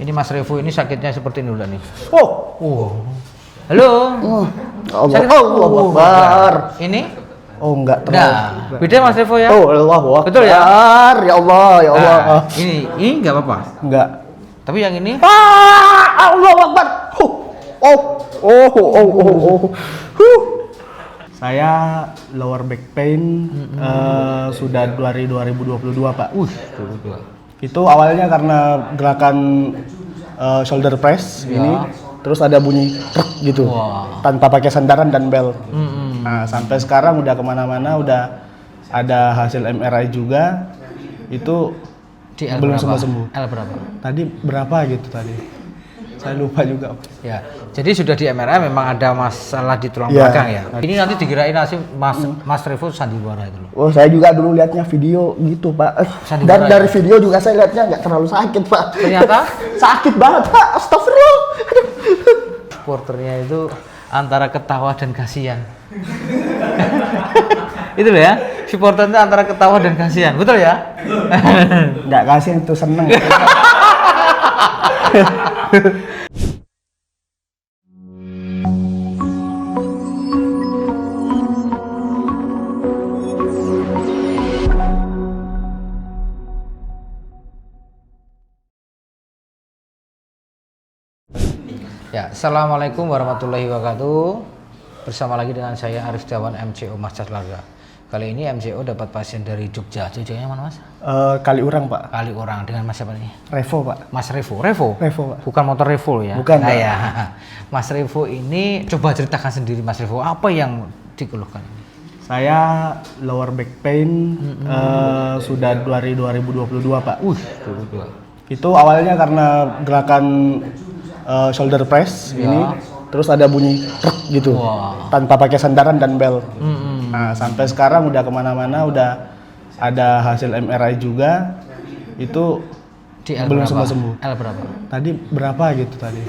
Ini Mas Revo ini sakitnya seperti ini udah nih. Halo. Allahu Akbar. Ini? Oh enggak terlalu. Nah, beda Mas Revo ya? Allahu Akbar. Betul ya? Ya Allah, ya Allah. Nah, ini enggak apa-apa. Enggak. Tapi yang ini? Allahu Akbar. Saya lower back pain sudah dari 2022, Pak. Itu awalnya karena gerakan shoulder press ini, terus ada bunyi truk gitu, tanpa pakai sandaran dan belt. Nah, sampai sekarang udah kemana-mana, udah ada hasil MRI juga, itu belum sembuh-sembuh. L berapa? Tadi berapa gitu tadi? Saya lupa juga. Ya, jadi sudah di MRI memang ada masalah di tulang belakang ya. Ini nanti dikirain hasil Mas Revo sandiwara itu loh. Oh, saya juga dulu lihatnya video gitu, Pak. Dan dari video juga saya lihatnya nggak terlalu sakit, Pak. Ternyata sakit banget, Pak. Astagfirullah. Supporternya itu antara ketawa dan kasihan. Itu loh ya, supporternya antara ketawa dan kasihan, betul ya? Nggak kasihan, itu seneng. Ya, assalamualaikum warahmatullahi wabarakatuh. Bersama lagi dengan saya Arif Setiawan, MCO Masjid Larga. Kali ini MCO dapat pasien dari Jogja. Jogjanya mana Mas? Kaliurang, Pak. Kaliurang. Dengan Mas siapa nih? Revo, Pak. Mas Revo. Revo, Pak. Bukan motor Revo ya? Bukan, Pak. Ya. Mas Revo ini coba ceritakan sendiri Mas Revo, apa yang dikeluhkan ini? Saya lower back pain sudah dari 2022, Pak. Itu awalnya karena gerakan shoulder press ini, terus ada bunyi truk gitu, tanpa pakai sandaran dan belt. Nah, sampai sekarang udah kemana-mana, udah ada hasil MRI juga, itu belum sembuh-sembuh. L berapa? Tadi berapa gitu tadi?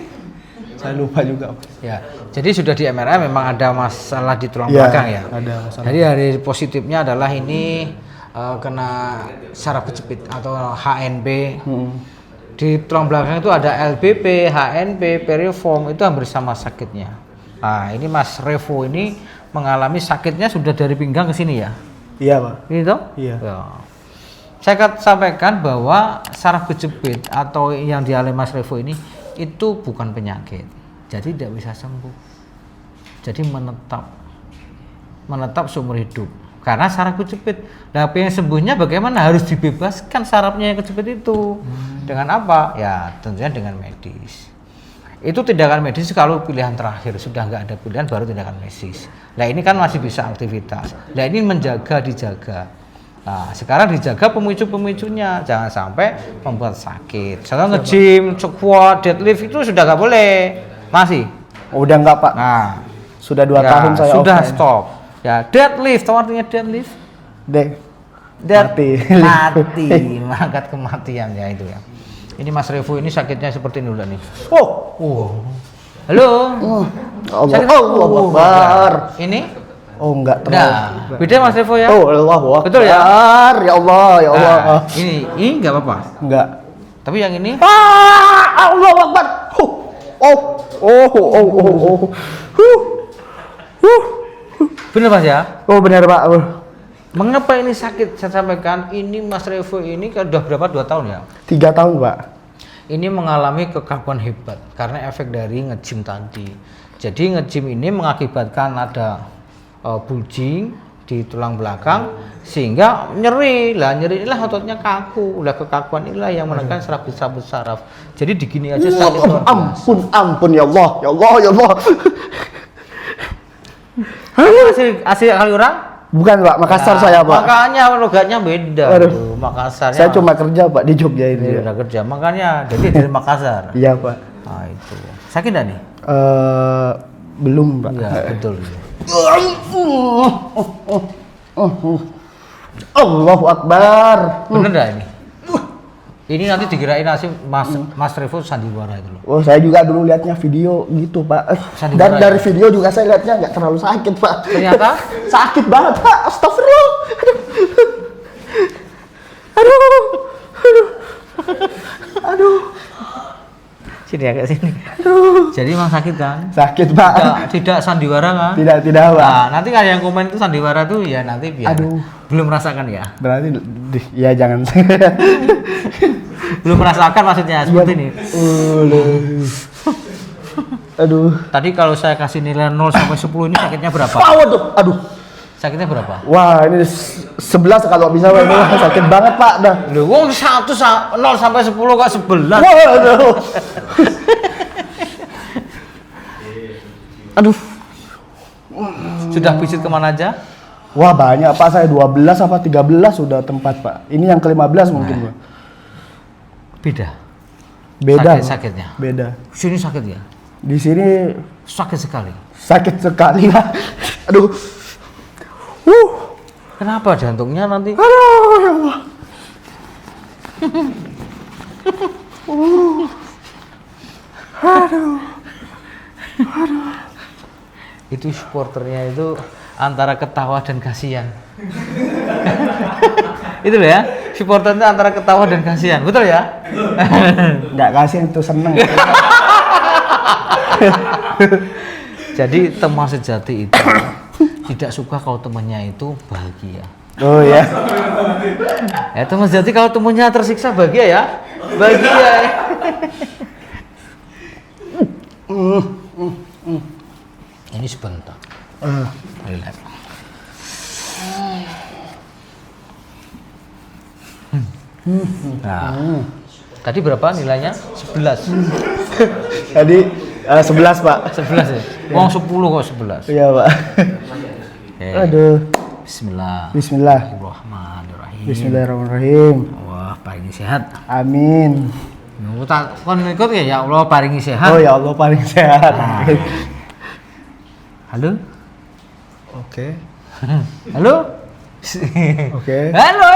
Saya lupa juga. Ya, jadi sudah di MRI memang ada masalah di tulang belakang ya? Ada masalah. Jadi hari positifnya adalah ini kena saraf kejepit atau HNP. Di tulang belakang itu ada LBP, HNP, periform, itu hampir sama sakitnya. Nah, ini Mas Revo ini mengalami sakitnya sudah dari pinggang ke sini ya? Iya, Pak. Ini toh? Iya. Ya. Saya akan sampaikan bahwa saraf kejepit atau yang dialami Mas Revo ini itu bukan penyakit, jadi tidak bisa sembuh. Jadi menetap seumur hidup karena saraf kejepit. Nah, yang sembuhnya bagaimana? Harus dibebaskan sarafnya yang kejepit itu. Dengan apa? Ya tentunya dengan medis. Itu tindakan medis kalau pilihan terakhir, sudah nggak ada pilihan baru tindakan medis. Nah, ini kan masih bisa aktivitas. Nah, ini dijaga. Nah, sekarang dijaga pemicu-pemicunya, jangan sampai membuat sakit. Contoh nge-gym, squat, deadlift itu sudah nggak boleh. Masih? Udah nggak, Pak. Nah, sudah 2 tahun saya sudah offline. stop. Ya, deadlift, tahu artinya deadlift? Mati, mengangkat kematian ya itu ya. Ini Mas Revo ini sakitnya seperti ini udah nih. Halo. Allahu Akbar. Ini? Oh enggak terlalu. Beda Mas Revo ya? Allahu Akbar. Betul ya? Ya Allah, ya Allah. Nah, ini enggak apa-apa. Enggak. Tapi yang ini? Allahu Akbar. Bener Mas ya? Oh benar, Pak. Mengapa ini sakit? Saya sampaikan, ini Mas Revo ini kan udah berapa? 2 tahun ya? 3 tahun, Pak. Ini mengalami kekakuan hebat karena efek dari nge-gym tadi. Jadi nge-gym ini mengakibatkan ada bulging di tulang belakang sehingga nyeri inilah ototnya kaku. Udah kekakuan inilah yang menekan saraf. Jadi digini aja sakit. Ampun ya Allah, ya Allah, ya Allah. Asli Kaliurang? Bukan, Pak, Makassar saya, Pak. Makanya logatnya beda. Aduh. Makassar. Saya cuma kerja, Pak, di Jogja ini. Udah kerja, makanya jadi dari Makassar. Iya, Pak. Nah, itu. Sakit enggak nih? Belum, Pak. Iya, betul. Allahu Akbar. Bener enggak ini? Ini nanti dikirain hasil Mas Revo sandiwara itu loh. Oh, saya juga dulu lihatnya video gitu, Pak. Dan dari video juga saya lihatnya nggak terlalu sakit, Pak. Ternyata sakit banget, Pak. Astagfirullah. Aduh. Sini agak sini. Jadi emang sakit kan? Sakit Pak. Tidak sandiwara kan? Tidak Pak. Nah, nanti kalau yang komen itu sandiwara tuh ya nanti biar Aduh. belum merasakan ya. Berarti ya jangan. Belum merasakan maksudnya seperti ini. Aduh. Tadi kalau saya kasih nilai 0 sampai 10 ini sakitnya berapa? Aduh. Sakitnya berapa? Wah, ini 11 kalau bisa Pak. Ini sakit banget Pak dah. Loh, wong 0 sampai 10 kok 11. Waduh. Aduh. Sudah visit kemana aja? Wah, banyak Pak, saya 12 apa 13 sudah tempat Pak. Ini yang ke-15 mungkin Pak. Beda. Sakitnya. Beda. Sini sakit ya? Di sini Sakit sekali. sakit sekali Pak. Aduh. Kenapa jantungnya nanti? Aduh, ya Allah. Itu supporternya itu antara ketawa dan kasihan. Itu loh ya, supporternya antara ketawa dan kasihan, betul ya? Nggak kasihan itu seneng. Jadi teman sejati itu tidak suka kalau temannya itu bahagia. Oh ya. Ya teman sejati kalau temannya tersiksa bahagia ya, bahagia. Ya. Ini sebentar. Relax. Nah, tadi berapa nilainya? 11. Tadi 11 Pak. 11 ya? Wong 10 kok 11. Iya Pak. Aduh. Bismillah. Bismillahirrahmanirrahim. Bismillahirrahmanirrahim. Wah, paringi sehat. Amin. Kon ikut ya Allah paringi sehat. Oh ya Allah paling sehat. Halo? Oke. Halo? Oke. Halo,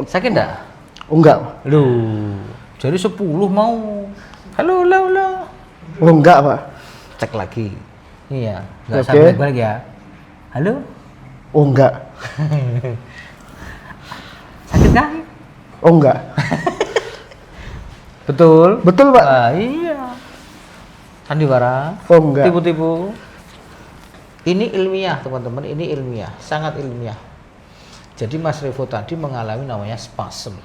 sakit enggak? Enggak. Loh, jadi 10 mau. Halo. Oh enggak Pak. Cek lagi. Iya, enggak Oke. sampai balik ya. Halo? Oh enggak. Sakit kan? Oh enggak. Betul? Betul Pak. Iya. Sandiwara. Oh enggak. Tipu-tipu. Ini ilmiah teman-teman, ini ilmiah, sangat ilmiah. Jadi Mas Revo tadi mengalami namanya spasmen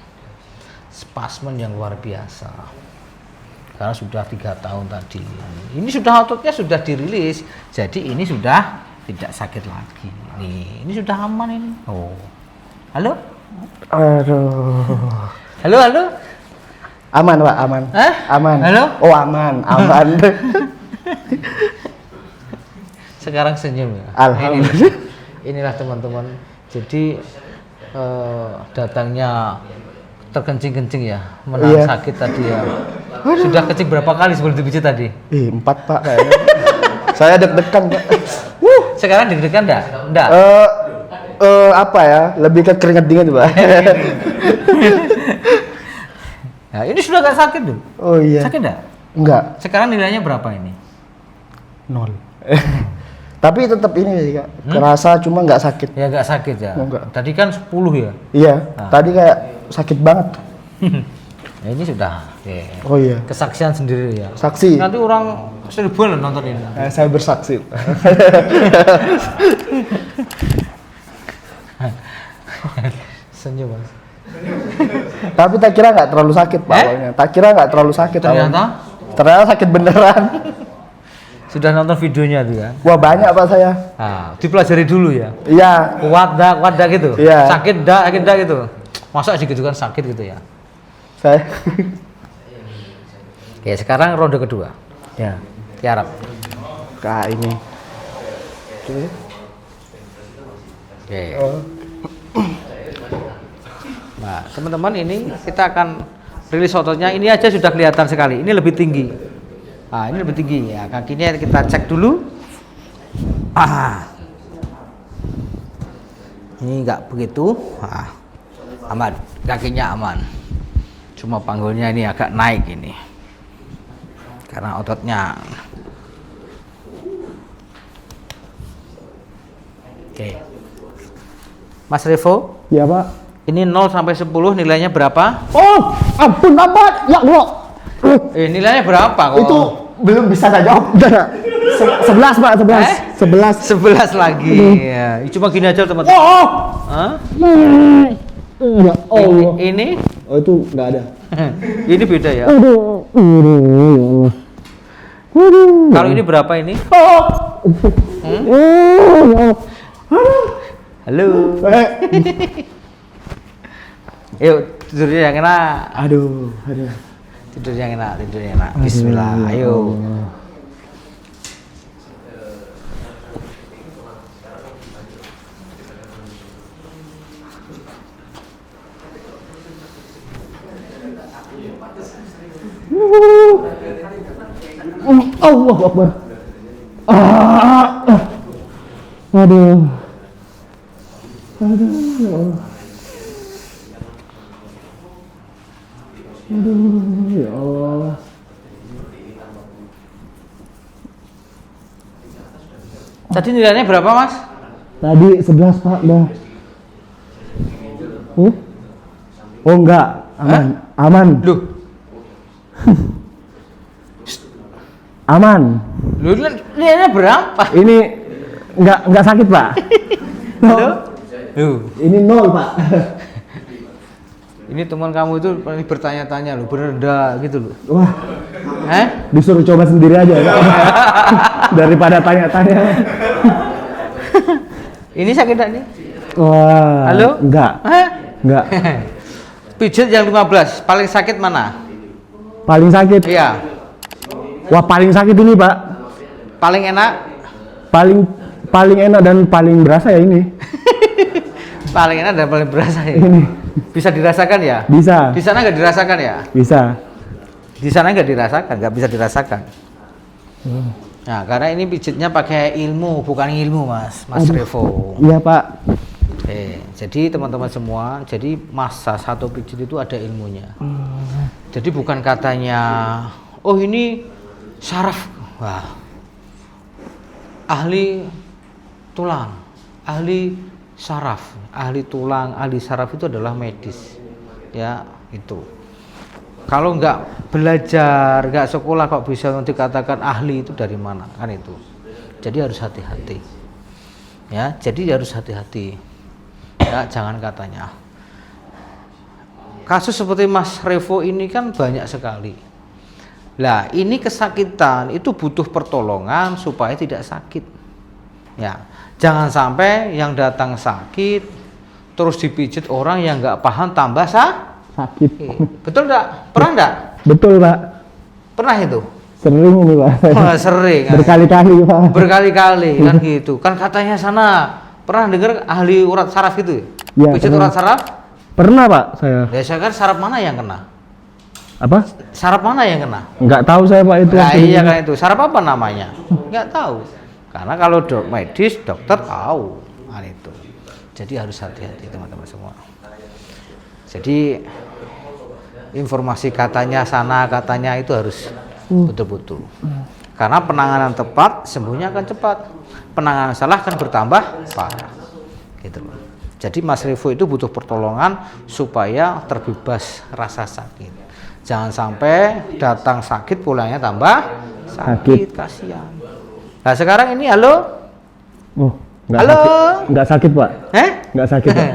yang luar biasa. Karena sudah 3 tahun tadi. Ini sudah ototnya sudah dirilis, jadi ini sudah tidak sakit lagi. Nih, ini sudah aman ini. Oh, halo? Aduh. Halo? Aman Pak, aman. Hah? Aman. Halo? Oh aman. Sekarang senyum ya. Alhamdulillah. Inilah teman-teman. Jadi datangnya terkencing-kencing ya, menahan Iya. sakit tadi ya. Sudah kencing berapa kali sebelum dipijit tadi? 4 Pak kayaknya. Saya deg-degan Pak. Sekarang deg-degan enggak? Enggak. Apa ya? Lebih ke keringat dingin Pak. Nah, ini sudah nggak sakit tuh. Oh iya. Sakit enggak? Enggak. Sekarang nilainya berapa ini? 0. Tapi tetap ini sih Kak. Kerasa cuma nggak sakit. Ya nggak sakit ya. Oh, enggak. Tadi kan 10 ya. Iya. Tadi kayak sakit banget. Nah, ini sudah. Oh iya. Kesaksian sendiri ya. Saksi. Nanti orang 1000-an nonton ini. Saya bersaksi. Senyum Mas. Tapi tak kira nggak terlalu sakit Pak awalnya. Tak kira nggak terlalu sakit Ternyata? awalnya. Ternyata sakit beneran. Sudah nonton videonya tuh kan? Wah banyak Pak saya. Nah, dipelajari dulu ya. Iya. Kuat dah gitu. Iya. Sakit dah gitu. Masa sih gitu kan sakit gitu ya. Saya. Oke, sekarang ronde kedua. Ya. Tiarap. Kak ini. Oke. Nah, teman-teman ini kita akan rilis ototnya. Ini aja sudah kelihatan sekali. Ini lebih tinggi. Nah, ini lebih tinggi ya. Kakinya kita cek dulu. Ini enggak begitu. Aman. Kakinya aman. Cuma panggulnya ini agak naik ini. Karena ototnya. Oke. Mas Revo, Iya Pak. ini 0 sampai 10 nilainya berapa? Oh, ampun Pak. Ya Allah. Nilainya berapa kok? Itu belum bisa saya jawab. 11 Pak, 11. 11 lagi. Ya, cuma gini aja teman-teman. Oh. Hah? Ya Allah. Ini? Oh itu nggak ada. Ini beda ya. Kalau ini berapa ini? Halo. Yuk tidurnya yang enak. Aduh. Tidur yang enak. Bismillah. Ayo. Allah Akbar. Aduh. Ya Allah. Tadi nilainya berapa, Mas? Tadi 11 Pak, dah. Oh enggak, aman. Loh, Aman. lu nilainya berapa? Ini enggak sakit Pak. Halo? Ini 0 Pak. Ini teman kamu itu paling bertanya-tanya lu, bener enggak gitu loh. Wah, disuruh coba sendiri aja Pak. Daripada tanya-tanya. Ini sakit enggak nih? Wah. Halo? Enggak. Enggak. Pijat yang 15, paling sakit mana? Paling sakit. Iya. Wah, paling sakit ini, Pak. Paling enak? Paling enak dan paling berasa ya ini. Paling enak dan paling berasa ya. Ini. Bisa dirasakan ya? Bisa. Di sana nggak dirasakan ya? Bisa. Di sana nggak dirasakan, nggak bisa dirasakan. Nah, karena ini pijitnya pakai ilmu, bukan ilmu, Mas Revo. Iya, Pak. Jadi teman-teman semua, jadi masa satu pijit itu ada ilmunya. Jadi bukan katanya, oh ini saraf, wah, ahli tulang, ahli saraf, ahli tulang, ahli saraf itu adalah medis, ya itu. Kalau nggak belajar, nggak sekolah kok bisa dikatakan ahli itu dari mana kan itu. Jadi harus hati-hati, ya. Jadi harus hati-hati. Ya, jangan katanya. Kasus seperti Mas Revo ini kan banyak sekali. Lah, ini kesakitan itu butuh pertolongan supaya tidak sakit. Ya, jangan sampai yang datang sakit terus dipijit orang yang nggak paham tambah sakit. Betul enggak? Pernah enggak? Betul, Pak. Pernah itu? Sering ini, Pak. Oh, sering. Berkali-kali, Pak. Berkali-kali kan gitu. Kan katanya sana pernah dengar ahli urat saraf itu? Ya, Pijit urat saraf? Pernah, Pak, saya. Biasanya kan saraf mana yang kena? Apa? Saraf mana yang kena? Enggak tahu saya, Pak, itu. Nah, iya kan itu. Saraf apa namanya? Enggak tahu. Karena kalau medis, dokter tahu. Nah, itu. Jadi harus hati-hati teman-teman semua. Jadi informasi katanya sana, katanya itu harus betul-betul. Karena penanganan tepat, sembuhnya akan cepat. Penanganan salah kan bertambah parah. Gitu loh. Jadi Mas Revo itu butuh pertolongan supaya terbebas rasa sakit. Jangan sampai datang sakit pulangnya tambah sakit. Kasihan. Nah sekarang ini halo? Oh, halo? Enggak sakit, Pak. Enggak sakit, Pak.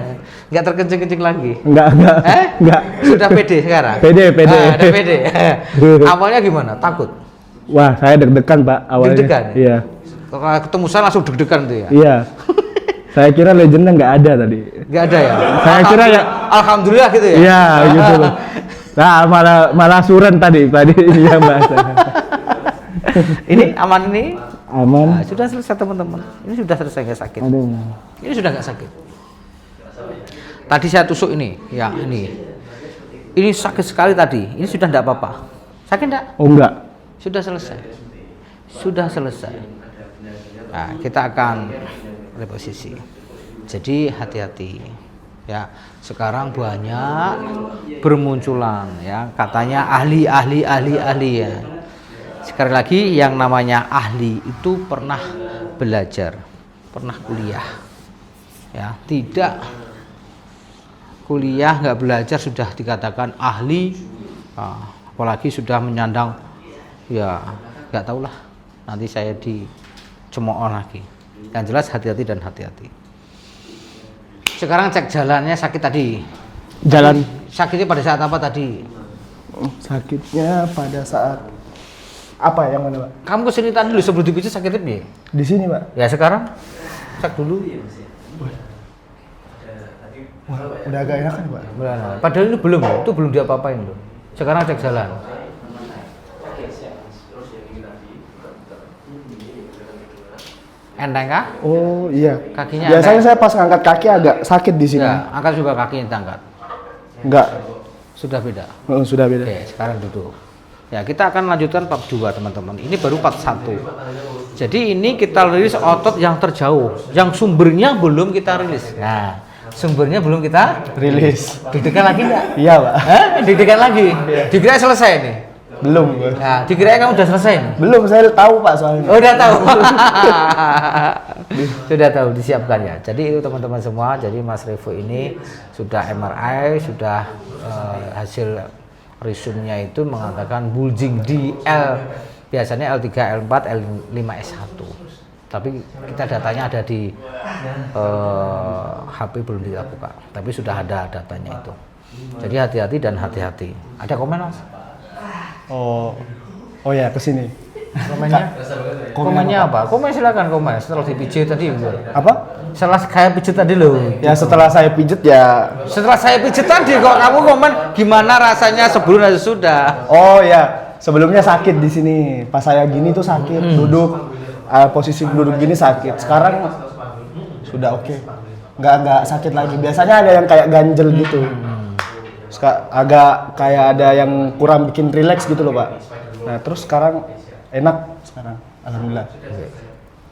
Enggak terkencing-kencing lagi? Enggak. Enggak. Sudah pede sekarang? Pede. Udah pede. Awalnya gimana? Takut? Wah, saya deg-degan, Pak, awalnya. Deg-degan? Iya. Kalau ketemu saya langsung deg-degan tuh ya? Iya. Saya kira legendnya nggak ada tadi. Nggak ada ya? Saya kira ya. Alhamdulillah gitu ya? Iya, gitu loh. Nah, malah suren tadi yang bahasa. Ini aman ini? Aman. Nah, sudah selesai teman-teman. Ini sudah selesai nggak sakit. Aduh. Ini sudah nggak sakit. Tadi saya tusuk ini, ya ini. Ini sakit sekali tadi. Ini sudah nggak apa-apa. Sakit nggak? Oh enggak. Sudah selesai. Sudah selesai. Nah, kita akan reposisi. Jadi hati-hati. Ya, sekarang banyak bermunculan ya, katanya ahli ya. Sekali lagi yang namanya ahli itu pernah belajar, pernah kuliah. Ya, tidak kuliah nggak belajar sudah dikatakan ahli. apalagi sudah menyandang, ya nggak tahulah, nanti saya dicemooh lagi. Yang jelas hati-hati dan hati-hati. Sekarang cek jalannya sakit tadi. Jalan Sakitnya pada saat apa tadi? sakitnya pada saat apa yang mana, Pak? Kamu kesini tadi dulu sebelum dipijit sakitnya piye? Di sini, Pak. Ya sekarang cek dulu. Wah, udah agak enakan, Pak. Padahal itu belum diapa-apain loh. Sekarang cek jalan. Enteng kah? Oh iya. Kakinya Biasanya enteng? saya pas ngangkat kaki agak sakit di sini. Ya, angkat juga kakinya diangkat. Enggak. Sudah beda. Oh, sudah beda. Oke, sekarang duduk. Ya, kita akan lanjutkan bab 2, teman-teman. Ini baru part 1. Jadi ini kita rilis otot yang terjauh, yang sumbernya belum kita rilis. Nah, sumbernya belum kita Rilis. deg-degan lagi enggak? Iya, Pak. Hah? Deg-degan lagi? Dikira selesai nih? Belum. Nah, dikira kamu udah selesai nih? Belum, saya tahu, Pak, soalnya. Oh, udah tahu. Sudah tahu, disiapkan ya. Jadi itu teman-teman semua, jadi Mas Revo ini sudah MRI, sudah hasil resumnya itu mengatakan bulging di L, biasanya L3, L4, L5, S1. Tapi kita datanya ada di HP belum kita buka, tapi sudah ada datanya itu. Jadi hati-hati dan hati-hati. Ada komen, Mas? Oh ya, ke sini. Komennya apa? Komen silakan komen setelah dipijit tadi. Apa? Setelah kayak pijit tadi loh. Ya setelah saya pijet ya. Setelah saya pijit tadi kok kamu komen gimana rasanya sebelum dan sesudah. Oh ya, sebelumnya sakit di sini. Pas saya gini tuh sakit, duduk posisi duduk gini sakit. Sekarang sudah oke. Nggak sakit lagi. Biasanya ada yang kayak ganjel gitu. Agak kayak ada yang kurang bikin rileks gitu loh, Pak. Nah, terus sekarang enak sekarang. Alhamdulillah.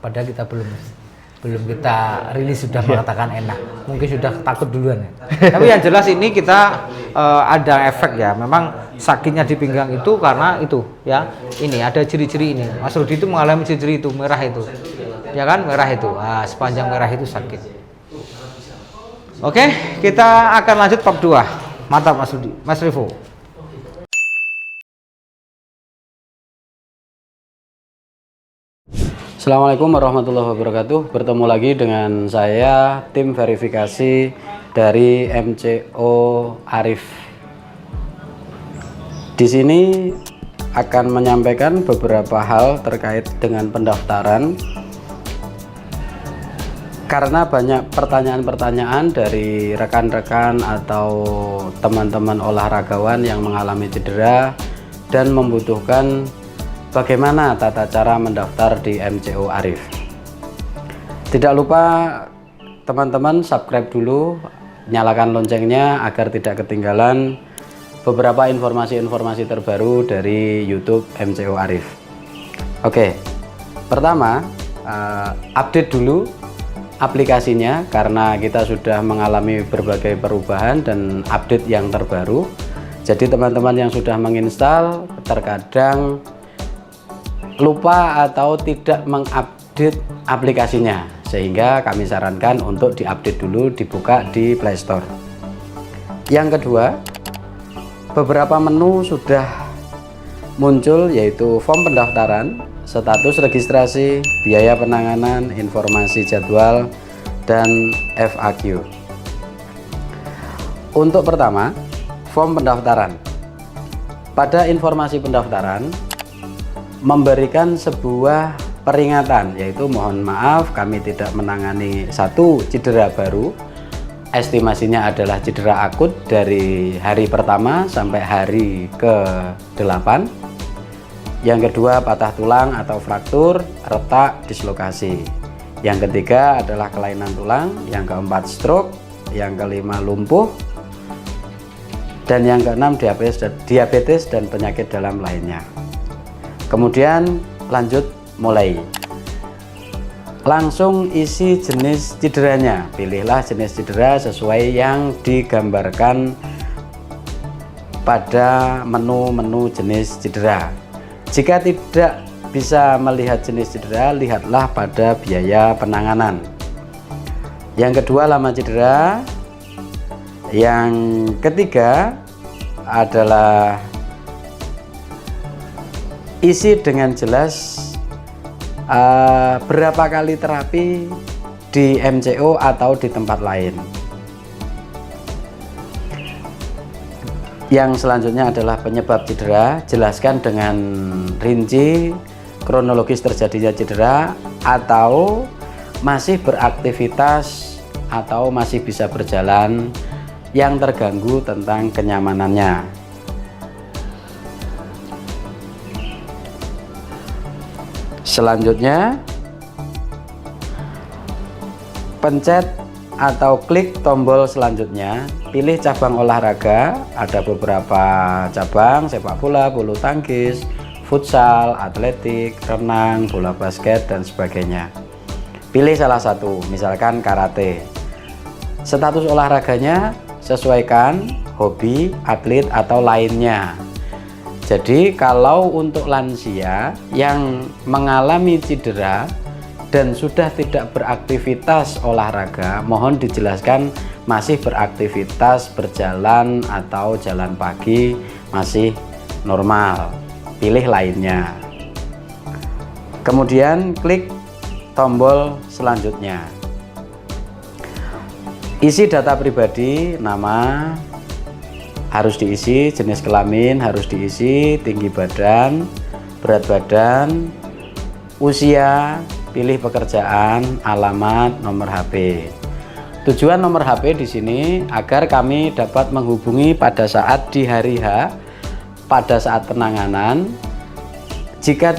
Padahal kita belum kita rilis sudah mengatakan enak. Mungkin sudah takut duluan ya. Tapi yang jelas ini kita ada efek ya. Memang sakitnya di pinggang itu karena itu ya. Ini ada ciri-ciri ini. Mas Rudi itu mengalami ciri-ciri itu, merah itu. Ya kan, merah itu. Nah, sepanjang merah itu sakit. Oke, kita akan lanjut bab 2. Mantap Mas Rudi, Mas Revo. Assalamualaikum warahmatullahi wabarakatuh. Bertemu lagi dengan saya, tim verifikasi dari MCO Arif. Di sini akan menyampaikan beberapa hal terkait dengan pendaftaran. Karena banyak pertanyaan-pertanyaan dari rekan-rekan atau teman-teman olahragawan yang mengalami cedera dan membutuhkan bagaimana tata cara mendaftar di MCO Arif. Tidak lupa teman-teman subscribe dulu, nyalakan loncengnya agar tidak ketinggalan beberapa informasi-informasi terbaru dari YouTube MCO Arif. Oke, pertama update dulu aplikasinya karena kita sudah mengalami berbagai perubahan dan update yang terbaru. Jadi teman-teman yang sudah menginstal terkadang lupa atau tidak mengupdate aplikasinya, sehingga kami sarankan untuk diupdate dulu, dibuka di Play Store. Yang kedua, beberapa menu sudah muncul, yaitu form pendaftaran, status registrasi, biaya penanganan, informasi jadwal, dan FAQ. Untuk pertama, form pendaftaran. Pada informasi pendaftaran memberikan sebuah peringatan, yaitu mohon maaf kami tidak menangani satu cedera baru. Estimasinya adalah cedera akut dari hari pertama sampai hari ke-8. Yang kedua, patah tulang atau fraktur, retak, dislokasi. Yang ketiga adalah kelainan tulang. Yang keempat, stroke. Yang kelima, lumpuh. Dan yang keenam, diabetes dan penyakit dalam lainnya. Kemudian lanjut mulai. Langsung isi jenis cederanya. Pilihlah jenis cedera sesuai yang digambarkan pada menu-menu jenis cedera. Jika tidak bisa melihat jenis cedera, lihatlah pada biaya penanganan. Yang kedua, lama cedera. Yang ketiga adalah isi dengan jelas berapa kali terapi di MCO atau di tempat lain. Yang selanjutnya adalah penyebab cedera, jelaskan dengan rinci kronologis terjadinya cedera atau masih beraktivitas atau masih bisa berjalan yang terganggu tentang kenyamanannya. Selanjutnya, pencet atau klik tombol selanjutnya, pilih cabang olahraga. Ada beberapa cabang: sepak bola, bulu tangkis, futsal, atletik, renang, bola basket, dan sebagainya. Pilih salah satu, misalkan karate. Status olahraganya sesuaikan hobi, atlet, atau lainnya. Jadi kalau untuk lansia yang mengalami cedera dan sudah tidak beraktivitas olahraga, mohon dijelaskan masih beraktivitas berjalan atau jalan pagi masih normal. Pilih lainnya. Kemudian klik tombol selanjutnya. Isi data pribadi, nama harus diisi, jenis kelamin harus diisi, tinggi badan, berat badan, usia, pilih pekerjaan, alamat, nomor HP. Tujuan nomor HP di sini agar kami dapat menghubungi pada saat di hari H, pada saat penanganan. Jika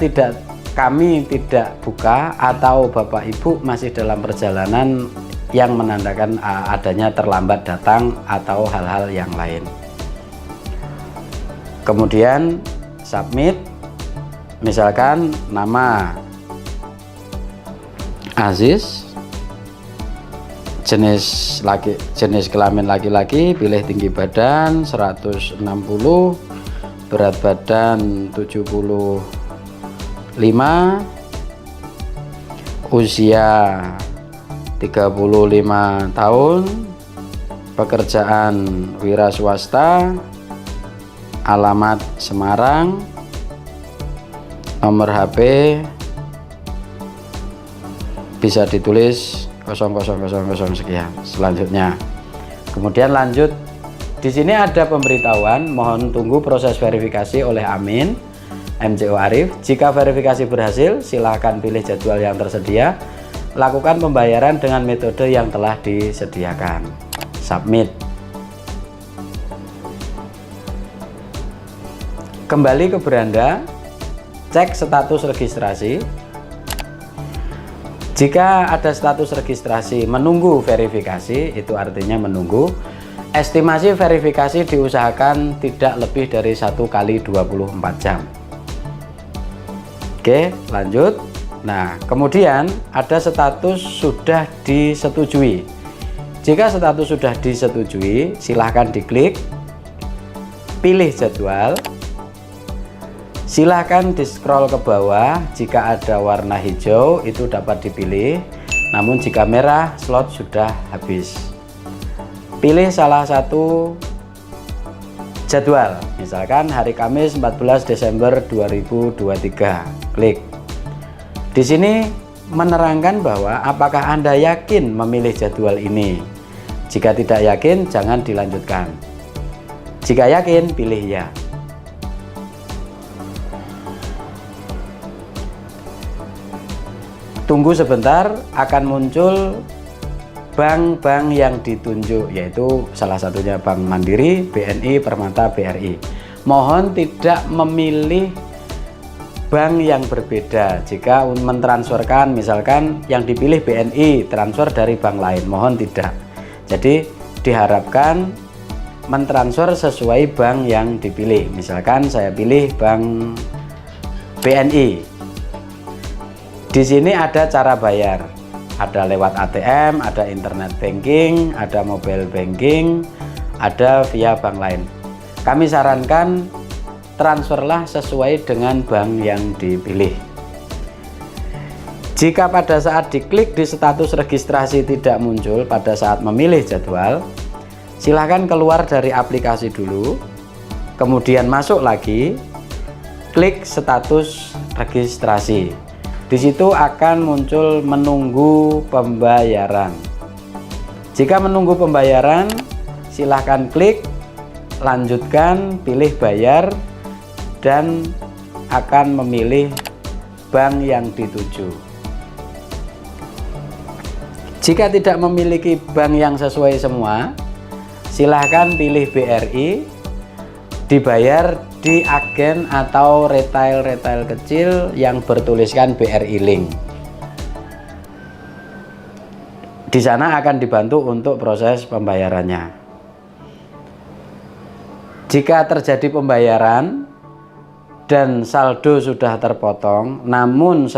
kami tidak buka atau Bapak Ibu masih dalam perjalanan yang menandakan adanya terlambat datang atau hal-hal yang lain. Kemudian submit, misalkan nama Aziz, jenis kelamin laki-laki, pilih tinggi badan 160, berat badan 75, usia 35 tahun, pekerjaan wira swasta, alamat Semarang, nomor HP bisa ditulis 0000 sekian. Selanjutnya, kemudian lanjut. Di sini ada pemberitahuan, mohon tunggu proses verifikasi oleh Amin MCO Arif. Jika verifikasi berhasil, silakan pilih jadwal yang tersedia. Lakukan pembayaran dengan metode yang telah disediakan. Submit. Kembali ke beranda, cek status registrasi. Jika ada status registrasi menunggu verifikasi, itu artinya menunggu. Estimasi verifikasi diusahakan tidak lebih dari 1 kali 24 jam. Oke, lanjut. Nah, kemudian ada status sudah disetujui. Jika status sudah disetujui, silahkan diklik, pilih jadwal. Silahkan di scroll ke bawah, jika ada warna hijau itu dapat dipilih, namun jika merah slot sudah habis. Pilih salah satu jadwal, misalkan hari Kamis 14 Desember 2023, klik. Di sini menerangkan bahwa apakah Anda yakin memilih jadwal ini. Jika tidak yakin, jangan dilanjutkan. Jika yakin, pilih ya. Tunggu sebentar, akan muncul bank-bank yang ditunjuk, yaitu salah satunya Bank Mandiri, BNI, Permata, BRI. Mohon tidak memilih bank yang berbeda. Jika mentransferkan, misalkan yang dipilih BNI, transfer dari bank lain, mohon tidak. Jadi diharapkan mentransfer sesuai bank yang dipilih. Misalkan saya pilih bank BNI. Di sini ada cara bayar, ada lewat ATM, ada internet banking, ada mobile banking, ada via bank lain. Kami sarankan transferlah sesuai dengan bank yang dipilih. Jika pada saat diklik di status registrasi tidak muncul pada saat memilih jadwal, silakan keluar dari aplikasi dulu, kemudian masuk lagi. klik status registrasi. Di situ akan muncul menunggu pembayaran. Jika menunggu pembayaran, silahkan klik lanjutkan, pilih bayar, dan akan memilih bank yang dituju. Jika tidak memiliki bank yang sesuai semua, silahkan pilih BRI, dibayar di agen atau retail kecil yang bertuliskan BRI Link. Di sana akan dibantu untuk proses pembayarannya. Jika terjadi pembayaran dan saldo sudah terpotong, namun